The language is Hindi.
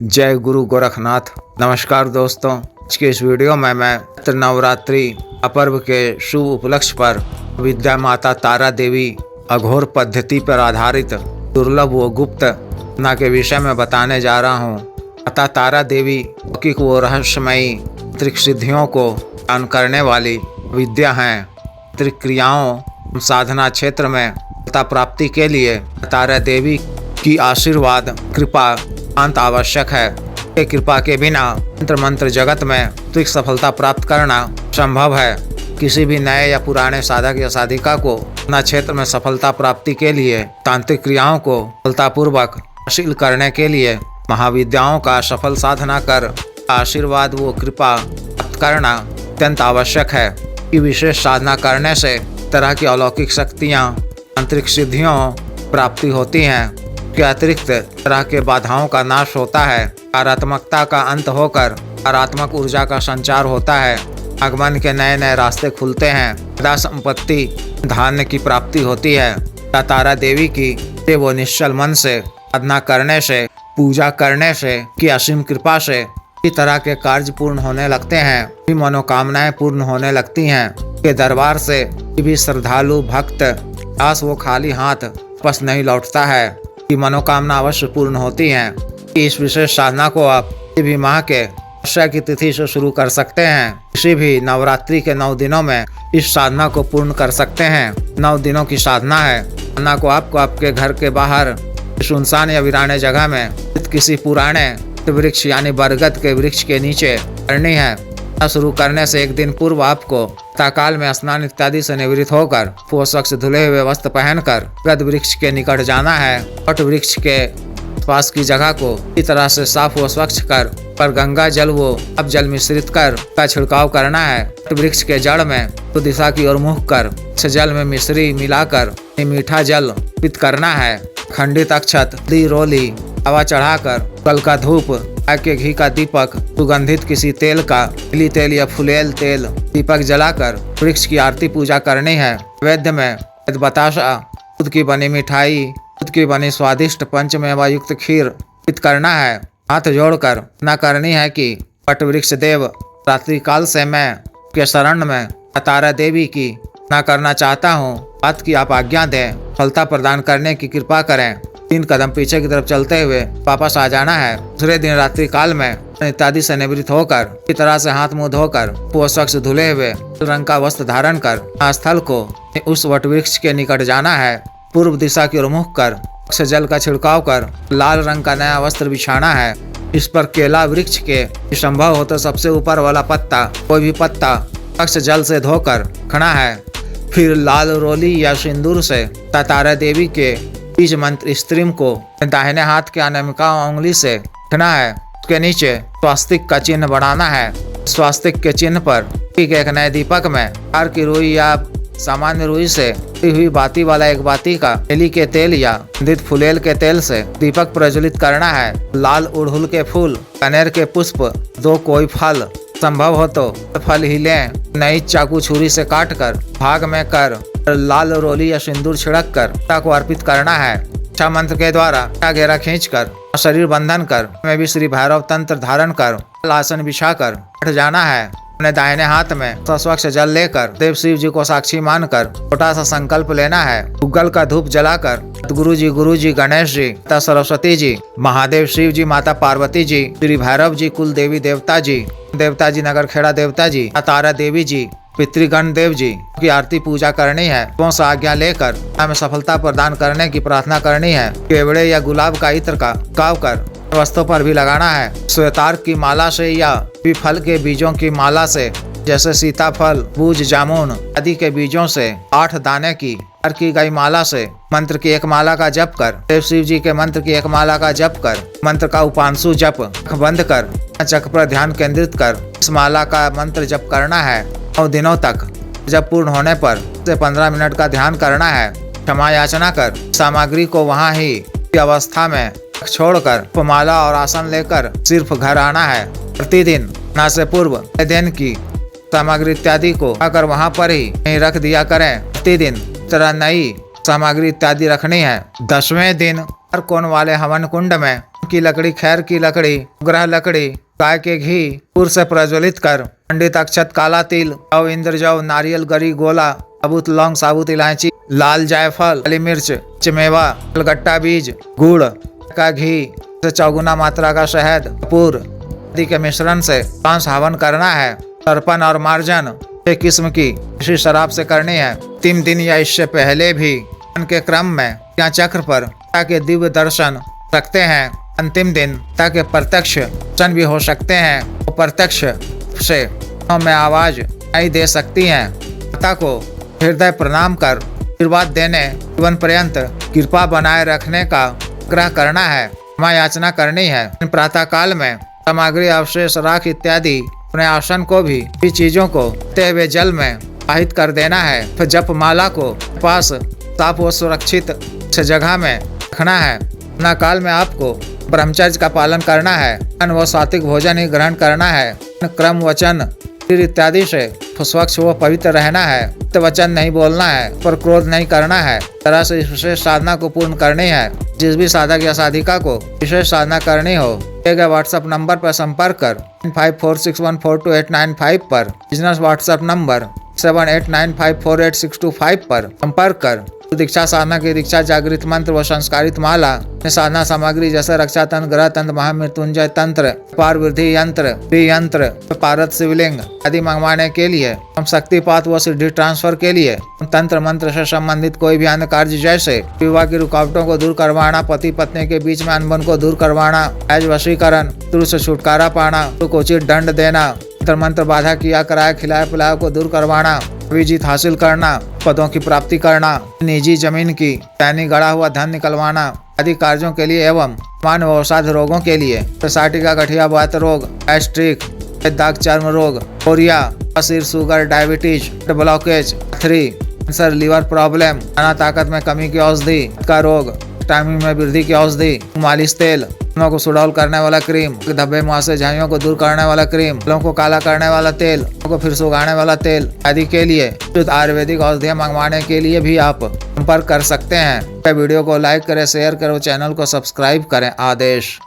जय गुरु गोरखनाथ। नमस्कार दोस्तों, आज के इस वीडियो में मैं नवरात्रि पर्व के शुभ उपलक्ष्य पर विद्या माता तारा देवी अघोर पद्धति पर आधारित दुर्लभ व गुप्त घटना के विषय में बताने जा रहा हूँ। माता तारा देवी लौकिक व रहस्यमयी त्रिक सिद्धियों को दान करने वाली विद्या हैं। त्रिक क्रियाओं साधना क्षेत्र में सफलता प्राप्ति के लिए तारा देवी की आशीर्वाद कृपा अंत आवश्यक है। ये कृपा के बिना मंत्र जगत में त्रिक सफलता प्राप्त करना संभव है। किसी भी नए या पुराने साधक या साधिका को अपना क्षेत्र में सफलता प्राप्ति के लिए तांत्रिक क्रियाओं को सफलतापूर्वक हासिल करने के लिए महाविद्याओं का सफल साधना कर आशीर्वाद व कृपा प्राप्त करना अत्यंत आवश्यक है। ये विशेष साधना करने से तरह की अलौकिक शक्तियाँ तांत्रिक सिद्धियों प्राप्ति होती हैं। के अतिरिक्त तरह के बाधाओं का नाश होता है। नकारात्मकता का अंत होकर सकारात्मक ऊर्जा का संचार होता है। आगमन के नए नए रास्ते खुलते हैं। सदा संपत्ति धान्य की प्राप्ति होती है। तारा देवी की वो निश्चल मन से साधना करने से पूजा करने से की असीम कृपा से इस तरह के कार्य पूर्ण होने लगते हैं। भी मनोकामनाएं पूर्ण होने लगती हैं। के दरबार से भी श्रद्धालु भक्त दास वो खाली हाथ वापस नहीं लौटता है। की मनोकामना अवश्य पूर्ण होती हैं। इस विशेष साधना को आप किसी भी माह के अक्षय की तिथि से शुरू कर सकते हैं। किसी भी नवरात्रि के 9 दिनों में इस साधना को पूर्ण कर सकते हैं। 9 दिनों की साधना है। साधना को आपको आपके घर के बाहर सुनसान या वीराने जगह में किसी पुराने वृक्ष यानी बरगद के वृक्ष के नीचे करनी है। शुरू करने से एक दिन पूर्व आपको प्रातःकाल में स्नान इत्यादि से निवृत्त होकर पोषक से धुले हुए वस्त्र पहनकर बरगद वृक्ष के निकट जाना है। वट वृक्ष के पास की जगह को इस तरह से साफ व स्वच्छ कर पर गंगा जल व अब जल मिश्रित कर का छिड़काव करना है। वट वृक्ष के जड़ में तो दिशा की ओर मुख कर इस जल में मिश्री मिलाकर मीठा जल पित करना है। खंडित अक्षत दी रोली हवा चढ़ाकर कल का धूप के घी का दीपक सुगंधित किसी तेल का तिली तेल या फुलेल तेल दीपक जलाकर वृक्ष की आरती पूजा करनी है। वैद्य में बताशा दूध की बनी मिठाई दूध की बनी स्वादिष्ट पंचमेवा युक्त खीर पित करना है। हाथ जोड़कर न करनी है कि वट वृक्ष देव रात्रि काल से मैं के शरण में तारा देवी की न करना चाहता हूँ। बात की आप आज्ञा दें, फलता प्रदान करने की कृपा करें। 3 कदम पीछे की तरफ चलते हुए वापस आ जाना है। दूसरे दिन रात्रि काल में इत्यादि से निवृत्त होकर इस तरह से हाथ मुंह धोकर पोषक से धुले हुए रंग का वस्त्र धारण कर स्थल को उस वट वृक्ष के निकट जाना है। पूर्व दिशा की ओर मुख कर से जल का छिड़काव कर लाल रंग का नया वस्त्र बिछाना है। इस पर केला वृक्ष के संभव हो तो सबसे ऊपर वाला पत्ता कोई भी पत्ता अक्ष जल से धोकर रखना है। फिर लाल रोली या सिंदूर से तारा देवी के बीज मंत्र स्त्रीम को दाहिने हाथ के अनामिका उंगली से रखना है। उसके नीचे स्वास्तिक का चिन्ह बनाना है। स्वास्तिक के चिन्ह पर एक नए दीपक में तार की रुई या सामान्य रुई से हुई बाती वाला एक बाती का तेली के तेल या सुगंधित फुलेल के तेल से दीपक प्रज्वलित करना है। लाल उड़हुल के फूल कनेर के पुष्प 2 कोई फल संभव हो तो फल ही लें। नई चाकू छुरी से काट कर भाग में कर लाल रोली या सिंदूर छिड़क कर को अर्पित करना है। इच्छा मंत्र के द्वारा घेरा खींच कर शरीर बंधन कर में भी श्री भैरव तंत्र धारण कर आसन बिछाकर बैठ जाना है। अपने दाहिने हाथ में स्वच्छ जल लेकर देव शिव जी को साक्षी मानकर छोटा सा संकल्प लेना है। गूगल का धूप जलाकर गुरु जी गणेश जी माता सरस्वती जी महादेव शिव जी माता पार्वती जी श्री भैरव जी कुल देवी देवता जी नगर खेड़ा देवता जी तारा देवी जी पितृगण देव जी की आरती पूजा करनी है। कौन सा आज्ञा लेकर हमें सफलता प्रदान करने की प्रार्थना करनी है। केवड़े या गुलाब का इत्र का काव कर वस्तु पर भी लगाना है। श्वेतार की माला से या भी फल के बीजों की माला से जैसे सीताफल बूझ जामुन आदि के बीजों से 8 दाने की गई माला से मंत्र की 1 माला का जप कर देव शिव जी के मंत्र की 1 माला का जप कर मंत्र का उपांशु जप बंद कर चक्र पर ध्यान केंद्रित कर इस माला का मंत्र जप करना है। 9 दिनों तक जब पूर्ण होने पर से 15 मिनट का ध्यान करना है। क्षमा याचना कर सामग्री को वहाँ ही अवस्था में छोड़कर माला और आसन लेकर सिर्फ घर आना है। प्रतिदिन ना से पूर्व दिन की सामग्री इत्यादि को आकर वहाँ पर ही रख दिया करें। प्रतिदिन तरह नई सामग्री इत्यादि रखनी है। 10वें दिन हर कोण वाले हवन कुंड में की लकड़ी, खैर की लकड़ी, ग्रह लकड़ी, गाय के घी, पूर से प्रज्वलित कर, पंडित अक्षत, काला तिल, जौ, इंद्र जौ, नारियल, गरी, गोला, साबुत लौंग, साबुत इलायची, लाल जायफल, काली मिर्च, चमेवा, गट्टा बीज, गुड़ का घी, चौगुना मात्रा का शहद, कपूर आदि के मिश्रण से 5 हवन करना है। तर्पण और मार्जन 6 किस्म की इसी शराब से करनी है। 3 दिन या इससे पहले भी के क्रम में या चक्र पर ताकि दिव्य दर्शन सकते हैं। अंतिम दिन ताकि प्रत्यक्ष दर्शन भी हो सकते हैं। वो प्रत्यक्ष से में आवाज नहीं दे सकती हैं। माता को हृदय प्रणाम कर आशीर्वाद देने, जीवन पर्यंत कृपा बनाए रखने का आग्रह करना है। क्षमा याचना करनी है। प्रातः काल में सामग्री, अवशेष, राख इत्यादि अपने आसन को भी चीजों को बहते हुए जल में वाहित कर देना है। फिर जप माला को पास साफ व सुरक्षित जगह में रखना है। अपना काल में आपको ब्रह्मचर्य का पालन करना है। अन्न व सात्विक भोजन ही ग्रहण करना है। क्रम, वचन इत्यादि से स्वच्छ व पवित्र रहना है। वचन नहीं बोलना है, पर क्रोध नहीं करना है। तरह से इस विशेष साधना को पूर्ण करनी है। जिस भी साधक या साधिका को विशेष साधना करनी हो, दिए गए व्हाट्सएप नंबर पर संपर्क कर 9546142895 पर, बिजनेस व्हाट्सएप नंबर 7895486225 पर संपर्क कर दीक्षा साधना की दीक्षा, जागृत मंत्र व संस्कारित माला, साधना सामग्री जैसे रक्षा तंत्र, ग्रह तंत्र, महामृत्युंजय तंत्र, पार वृद्धि यंत्र, यंत्र, पारद शिवलिंग आदि मंगवाने के लिए, हम शक्तिपात व सिद्धि ट्रांसफर के लिए, तंत्र मंत्र से संबंधित कोई भी अन्य कार्य जैसे विवाह की रुकावटों को दूर करवाना, पति पत्नी के बीच में अनबन को दूर करवाना, आज वशीकरण, शत्रु से छुटकारा पाना, को उचित दंड देना, मंत्र बाधा किया कराया खिलाया पिलाया को दूर करवाना, विजीत हासिल करना, पदों की प्राप्ति करना, निजी जमीन की पैनी गड़ा हुआ धन निकलवाना आदि कार्यों के लिए एवं मान व अवसाद रोगों के लिए साटिका, गठिया, वात रोग, गैस्ट्रिक, दाग, चर्म रोग, कोरिया, सिर, शुगर, डायबिटीज, ब्लॉकेज, पथरी, कैंसर, लीवर प्रॉब्लम, खाना ताकत में कमी की औषधि का रोग, टाइमिंग में वृद्धि की औषधि, मालिश तेल, को सुडौल करने वाला क्रीम, धब्बे मुहासे झाइयों को दूर करने वाला क्रीम, बालों को काला करने वाला तेल, को फिर सुखाने वाला तेल आदि के लिए शुद्ध आयुर्वेदिक औषधियाँ मंगवाने के लिए भी आप संपर्क कर सकते हैं। वीडियो को लाइक करें, शेयर करें, चैनल को सब्सक्राइब करें। आदेश।